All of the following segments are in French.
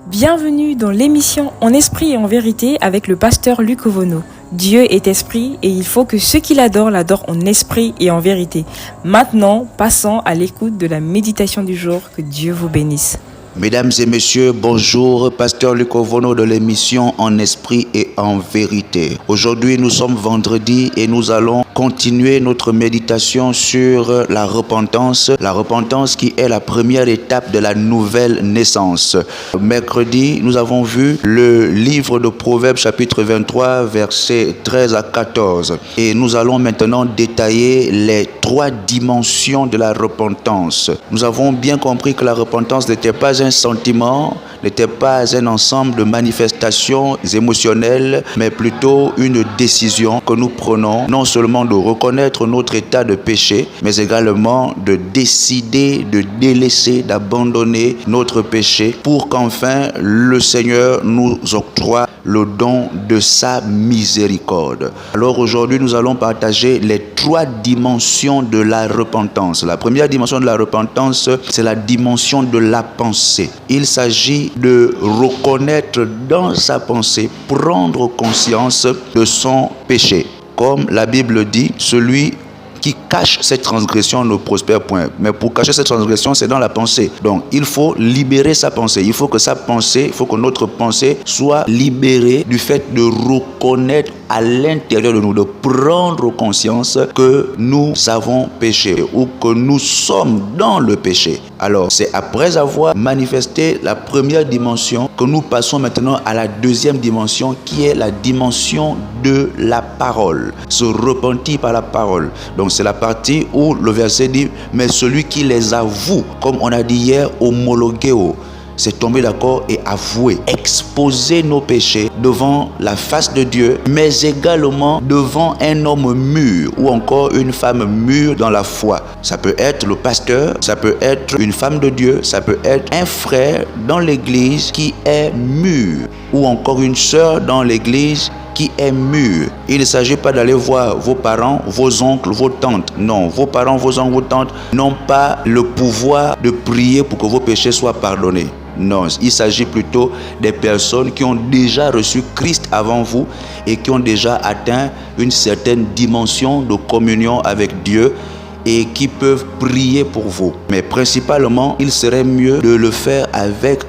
Bienvenue dans l'émission En esprit et en vérité avec le pasteur Luc Ovono. Dieu est esprit et il faut que ceux qui l'adorent en esprit et en vérité. Maintenant, passons à l'écoute de la méditation du jour. Que Dieu vous bénisse. Mesdames et messieurs, bonjour, pasteur Luc Ovono de l'émission En esprit et en vérité. Aujourd'hui, nous sommes vendredi et nous allons continuer notre méditation sur la repentance qui est la première étape de la nouvelle naissance. Mercredi, nous avons vu le livre de Proverbes chapitre 23, versets 13 à 14. Et nous allons maintenant détailler les 3 dimensions de la repentance. Nous avons bien compris que la repentance n'était pas un sentiment, n'était pas un ensemble de manifestations émotionnelles, mais plutôt une décision que nous prenons, non seulement de reconnaître notre état de péché, mais également de décider de délaisser, d'abandonner notre péché pour qu'enfin le Seigneur nous octroie le don de sa miséricorde. Alors aujourd'hui, nous allons partager les 3 dimensions de la repentance. La première dimension de la repentance, c'est la dimension de la pensée. Il s'agit de reconnaître dans sa pensée, prendre conscience de son péché. Comme la Bible dit, celui qui cache cette transgression ne prospère point. Mais pour cacher cette transgression, c'est dans la pensée. Donc, il faut libérer sa pensée. Il faut que notre pensée soit libérée du fait de reconnaître à l'intérieur de nous, de prendre conscience que nous avons péché ou que nous sommes dans le péché. Alors, c'est après avoir manifesté la première dimension que nous passons maintenant à la deuxième dimension qui est la dimension de la parole. Se repentir par la parole. Donc, c'est la partie où le verset dit « Mais celui qui les avoue », comme on a dit hier, homologuéo, c'est tomber d'accord et avouer, exposer nos péchés devant la face de Dieu, mais également devant un homme mûr ou encore une femme mûre dans la foi. Ça peut être le pasteur, ça peut être une femme de Dieu, ça peut être un frère dans l'église qui est mûr ou encore une sœur dans l'église qui est mûr. Il ne s'agit pas d'aller voir vos parents, vos oncles, vos tantes. Non, vos parents, vos oncles, vos tantes n'ont pas le pouvoir de prier pour que vos péchés soient pardonnés. Non, il s'agit plutôt des personnes qui ont déjà reçu Christ avant vous et qui ont déjà atteint une certaine dimension de communion avec Dieu et qui peuvent prier pour vous. Mais principalement, il serait mieux de le faire avec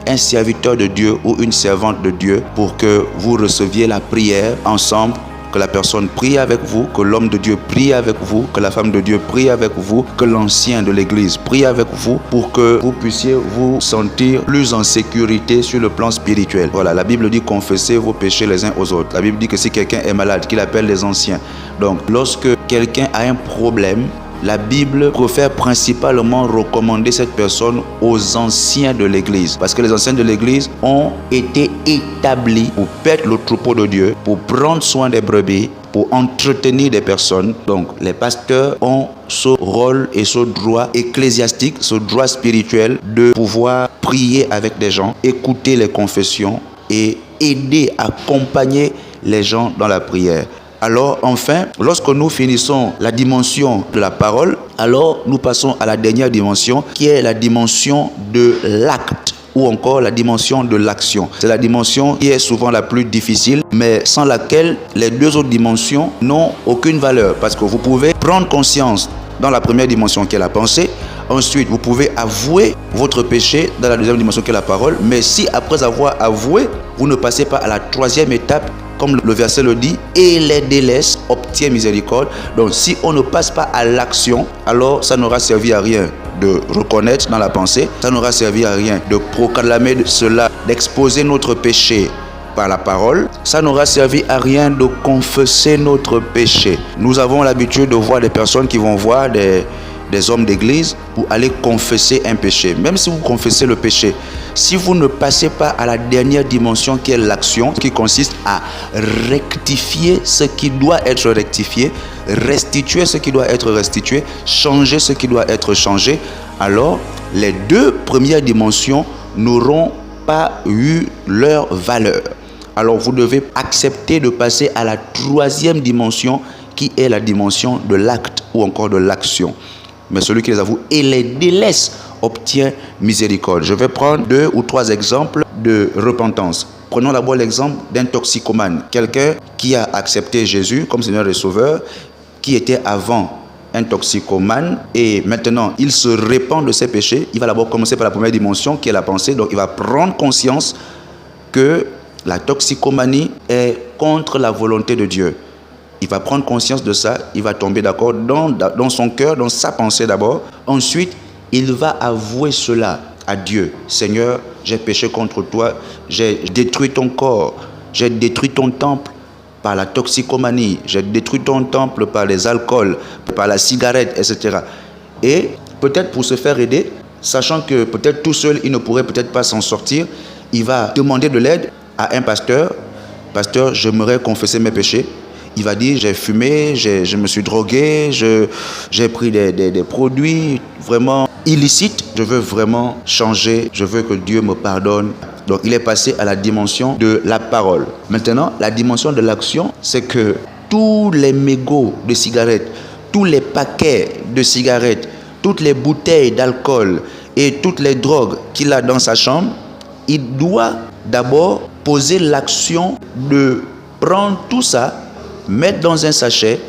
un serviteur de Dieu ou une servante de Dieu pour que vous receviez la prière ensemble, que la personne prie avec vous, que l'homme de Dieu prie avec vous, que la femme de Dieu prie avec vous, que l'ancien de l'église prie avec vous pour que vous puissiez vous sentir plus en sécurité sur le plan spirituel. Voilà, la Bible dit confessez vos péchés les uns aux autres. La Bible dit que si quelqu'un est malade, qu'il appelle les anciens. Donc, lorsque quelqu'un a un problème, la Bible préfère principalement recommander cette personne aux anciens de l'église. Parce que les anciens de l'église ont été établis pour paître le troupeau de Dieu, pour prendre soin des brebis, pour entretenir des personnes. Donc les pasteurs ont ce rôle et ce droit ecclésiastique, ce droit spirituel de pouvoir prier avec des gens, écouter les confessions et aider, accompagner les gens dans la prière. Alors enfin, lorsque nous finissons la dimension de la parole, alors nous passons à la dernière dimension qui est la dimension de l'acte ou encore la dimension de l'action. C'est la dimension qui est souvent la plus difficile, mais sans laquelle les 2 autres dimensions n'ont aucune valeur. Parce que vous pouvez prendre conscience dans la première dimension qui est la pensée. Ensuite, vous pouvez avouer votre péché dans la deuxième dimension qui est la parole. Mais si après avoir avoué, vous ne passez pas à la 3e étape, comme le verset le dit, et les délaisse, obtient miséricorde. Donc si on ne passe pas à l'action, alors ça n'aura servi à rien de reconnaître dans la pensée, ça n'aura servi à rien de proclamer cela, d'exposer notre péché par la parole, ça n'aura servi à rien de confesser notre péché. Nous avons l'habitude de voir des personnes qui vont voir des hommes d'église pour aller confesser un péché. Même si vous confessez le péché, si vous ne passez pas à la dernière dimension qui est l'action, qui consiste à rectifier ce qui doit être rectifié, restituer ce qui doit être restitué, changer ce qui doit être changé, alors les 2 premières dimensions n'auront pas eu leur valeur. Alors vous devez accepter de passer à la 3e dimension qui est la dimension de l'acte ou encore de l'action. mais celui qui les avoue et les délaisse obtient miséricorde. Je vais prendre 2 ou 3 exemples de repentance. Prenons d'abord l'exemple d'un toxicomane, quelqu'un qui a accepté Jésus comme Seigneur et Sauveur, qui était avant un toxicomane et maintenant il se répand de ses péchés. Il va d'abord commencer par la première dimension qui est la pensée, donc il va prendre conscience que la toxicomanie est contre la volonté de Dieu. Il va prendre conscience de ça, il va tomber d'accord dans son cœur, dans sa pensée d'abord. Ensuite, il va avouer cela à Dieu. Seigneur, j'ai péché contre toi, j'ai détruit ton corps, j'ai détruit ton temple par la toxicomanie, j'ai détruit ton temple par les alcools, par la cigarette, etc. Et peut-être pour se faire aider, sachant que peut-être tout seul, il ne pourrait peut-être pas s'en sortir, il va demander de l'aide à un pasteur. Pasteur, j'aimerais confesser mes péchés. Il va dire, j'ai fumé, je me suis drogué, j'ai pris des produits vraiment illicites. Je veux vraiment changer, je veux que Dieu me pardonne. Donc il est passé à la dimension de la parole. Maintenant, la dimension de l'action, c'est que tous les mégots de cigarettes, tous les paquets de cigarettes, toutes les bouteilles d'alcool et toutes les drogues qu'il a dans sa chambre, il doit d'abord poser l'action de prendre tout ça, mettre dans un sachet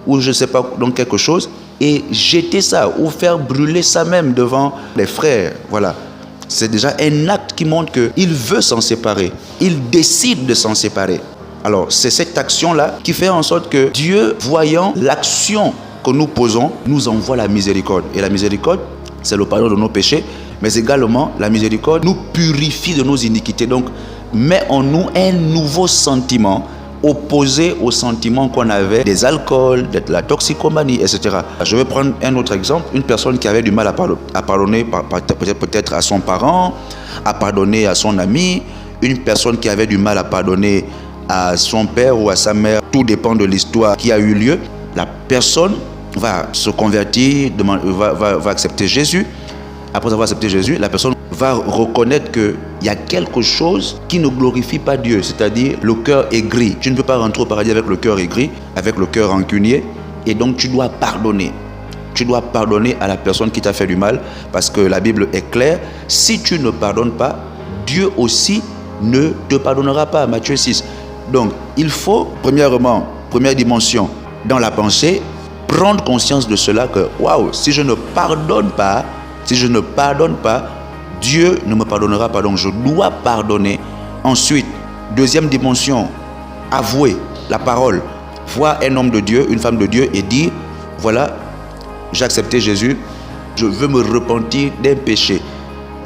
ou je ne sais pas dans quelque chose et jeter ça ou faire brûler ça même devant les frères. Voilà. C'est déjà un acte qui montre qu'il veut s'en séparer. Il décide de s'en séparer. Alors, c'est cette action-là qui fait en sorte que Dieu, voyant l'action que nous posons, nous envoie la miséricorde. Et la miséricorde, c'est le pardon de nos péchés, mais également, la miséricorde nous purifie de nos iniquités. Donc, met en nous un nouveau sentiment opposé au sentiment qu'on avait des alcools, de la toxicomanie, etc. Je vais prendre un autre exemple. Une personne qui avait du mal à pardonner peut-être à son parent, à pardonner à son ami, une personne qui avait du mal à pardonner à son père ou à sa mère. Tout dépend de l'histoire qui a eu lieu. La personne va se convertir, va accepter Jésus. Après avoir accepté Jésus, la personne va reconnaître qu'il y a quelque chose qui ne glorifie pas Dieu, c'est-à-dire le cœur aigri. Tu ne peux pas rentrer au paradis avec le cœur aigri, avec le cœur rancunier, et donc tu dois pardonner. Tu dois pardonner à la personne qui t'a fait du mal, parce que la Bible est claire. Si tu ne pardonnes pas, Dieu aussi ne te pardonnera pas. Matthieu 6. Donc, il faut, premièrement, première dimension, dans la pensée, prendre conscience de cela que, waouh, si je ne pardonne pas, Dieu ne me pardonnera pas, donc je dois pardonner. Ensuite, deuxième dimension, avouer la parole. Voir un homme de Dieu, une femme de Dieu et dire, voilà, j'ai accepté Jésus, je veux me repentir d'un péché,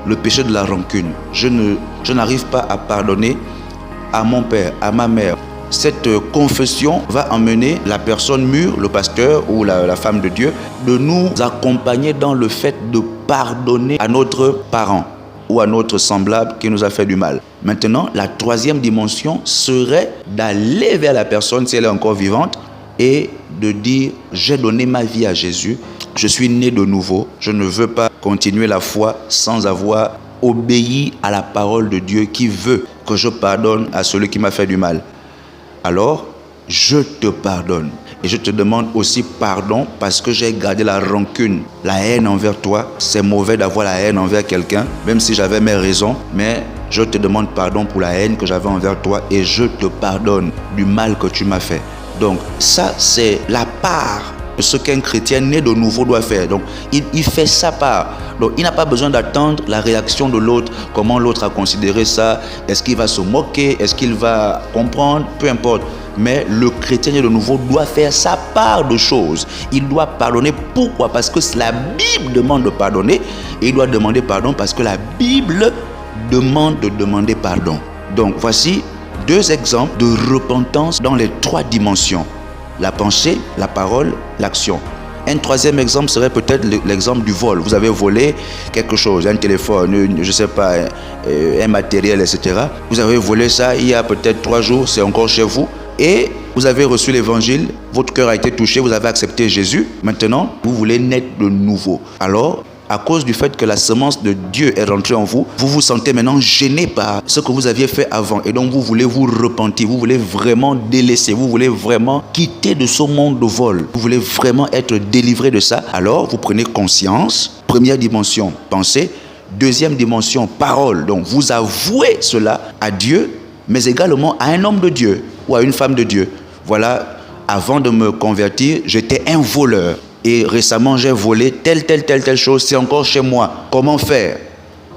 le péché de la rancune. Je n'arrive pas à pardonner à mon père, à ma mère. Cette confession va amener la personne mûre, le pasteur ou la femme de Dieu, de nous accompagner dans le fait de pardonner à notre parent ou à notre semblable qui nous a fait du mal. Maintenant, la troisième dimension serait d'aller vers la personne, si elle est encore vivante, et de dire, j'ai donné ma vie à Jésus, je suis né de nouveau, je ne veux pas continuer la foi sans avoir obéi à la parole de Dieu qui veut que je pardonne à celui qui m'a fait du mal. Alors, je te pardonne. Et je te demande aussi pardon parce que j'ai gardé la rancune, la haine envers toi. C'est mauvais d'avoir la haine envers quelqu'un, même si j'avais mes raisons. Mais je te demande pardon pour la haine que j'avais envers toi et je te pardonne du mal que tu m'as fait. Donc, ça, c'est la part de ce qu'un chrétien né de nouveau doit faire. Donc, il fait sa part. Donc, il n'a pas besoin d'attendre la réaction de l'autre, comment l'autre a considéré ça, est-ce qu'il va se moquer, est-ce qu'il va comprendre, peu importe. Mais le chrétien né de nouveau doit faire sa part de choses. Il doit pardonner. Pourquoi? Parce que la Bible demande de pardonner et il doit demander pardon parce que la Bible demande de demander pardon. Donc, voici deux exemples de repentance dans les trois dimensions. La pensée, la parole, l'action. Un troisième exemple serait peut-être l'exemple du vol. Vous avez volé quelque chose, un téléphone, je ne sais pas, un matériel, etc. Vous avez volé ça il y a peut-être 3 jours, c'est encore chez vous. Et vous avez reçu l'évangile, votre cœur a été touché, vous avez accepté Jésus. Maintenant, vous voulez naître de nouveau. Alors, à cause du fait que la semence de Dieu est rentrée en vous, vous vous sentez maintenant gêné par ce que vous aviez fait avant. Et donc vous voulez vous repentir, vous voulez vraiment délaisser, vous voulez vraiment quitter de ce monde de vol. Vous voulez vraiment être délivré de ça. Alors vous prenez conscience. Première dimension, pensée. Deuxième dimension, parole. Donc vous avouez cela à Dieu, mais également à un homme de Dieu ou à une femme de Dieu. Voilà, avant de me convertir, j'étais un voleur. Et récemment, j'ai volé telle chose, c'est encore chez moi. Comment faire?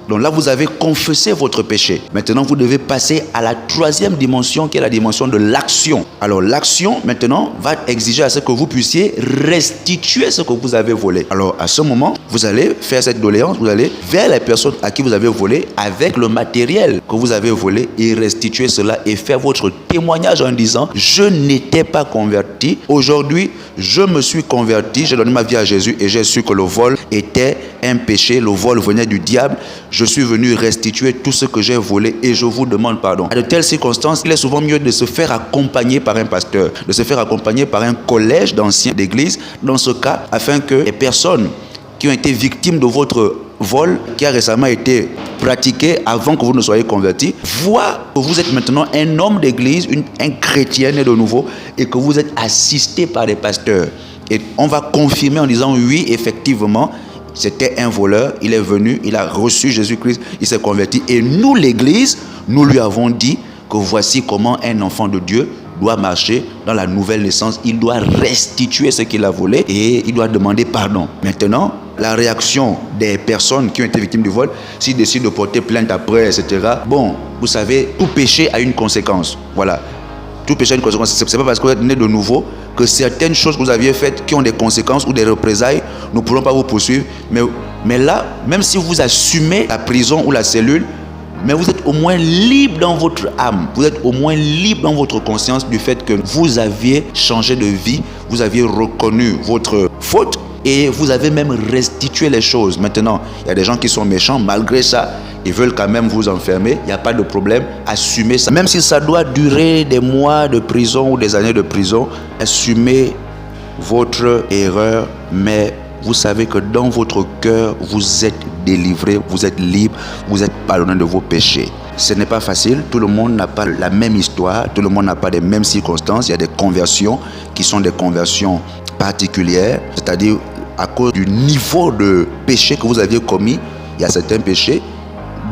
Donc là, vous avez confessé votre péché. Maintenant, vous devez passer à la troisième dimension, qui est la dimension de l'action. Alors, l'action, maintenant, va exiger à ce que vous puissiez restituer ce que vous avez volé. Alors, à ce moment, vous allez faire cette doléance, vous allez vers les personnes à qui vous avez volé avec le matériel que vous avez volé et restituer cela et faire votre témoignage en disant « Je n'étais pas converti. Aujourd'hui, je me suis converti. J'ai donné ma vie à Jésus et j'ai su que le vol était un péché. Le vol venait du diable. Je suis venu restituer tout ce que j'ai volé et je vous demande pardon. » À de telles circonstances, il est souvent mieux de se faire accompagner par un pasteur, de se faire accompagner par un collège d'anciens d'église, dans ce cas, afin que les personnes qui ont été victimes de votre vol, qui a récemment été pratiqué avant que vous ne soyez convertis, voient que vous êtes maintenant un homme d'église, un chrétien né de nouveau, et que vous êtes assisté par des pasteurs. Et on va confirmer en disant oui, effectivement, c'était un voleur, il est venu, il a reçu Jésus-Christ, il s'est converti. Et nous, l'Église, nous lui avons dit que voici comment un enfant de Dieu doit marcher dans la nouvelle naissance. Il doit restituer ce qu'il a volé et il doit demander pardon. Maintenant, la réaction des personnes qui ont été victimes du vol, s'ils décident de porter plainte après, etc. Bon, vous savez, tout péché a une conséquence. Voilà. Tout péché a une conséquence. Ce n'est pas parce que vous êtes né de nouveau que certaines choses que vous aviez faites qui ont des conséquences ou des représailles, nous ne pourrons pas vous poursuivre. Mais là, même si vous assumez la prison ou la cellule, mais vous êtes au moins libre dans votre âme. Vous êtes au moins libre dans votre conscience du fait que vous aviez changé de vie, vous aviez reconnu votre faute et vous avez même restitué les choses. Maintenant, il y a des gens qui sont méchants, malgré ça, ils veulent quand même vous enfermer. Il n'y a pas de problème, assumez ça. Même si ça doit durer des mois de prison ou des années de prison, assumez votre erreur, mais vous savez que dans votre cœur, vous êtes délivré, vous êtes libre, vous êtes pardonné de vos péchés. Ce n'est pas facile, tout le monde n'a pas la même histoire, tout le monde n'a pas les mêmes circonstances. Il y a des conversions qui sont des conversions particulières, c'est-à-dire à cause du niveau de péché que vous aviez commis, il y a certains péchés,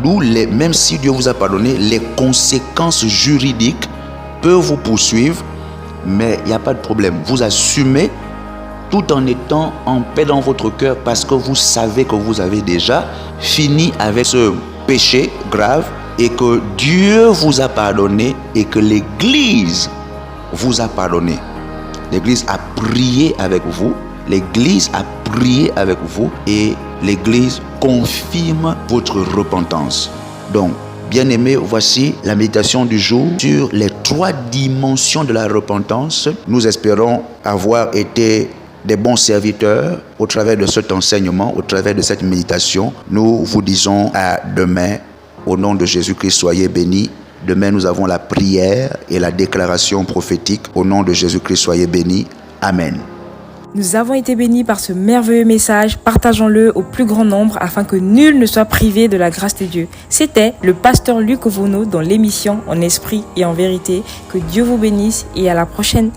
d'où même si Dieu vous a pardonné, les conséquences juridiques peuvent vous poursuivre, mais il n'y a pas de problème. Vous assumez tout en étant en paix dans votre cœur parce que vous savez que vous avez déjà fini avec ce péché grave et que Dieu vous a pardonné et que l'Église vous a pardonné. L'Église a prié avec vous, l'Église a prié avec vous et l'Église confirme votre repentance. Donc, bien-aimés, voici la méditation du jour sur les 3 dimensions de la repentance. Nous espérons avoir été des bons serviteurs au travers de cet enseignement, au travers de cette méditation. Nous vous disons à demain, au nom de Jésus-Christ, soyez bénis. Demain, nous avons la prière et la déclaration prophétique. Au nom de Jésus-Christ, soyez bénis. Amen. Nous avons été bénis par ce merveilleux message. Partageons-le au plus grand nombre afin que nul ne soit privé de la grâce de Dieu. C'était le pasteur Luc Ovono dans l'émission En esprit et en vérité. Que Dieu vous bénisse et à la prochaine.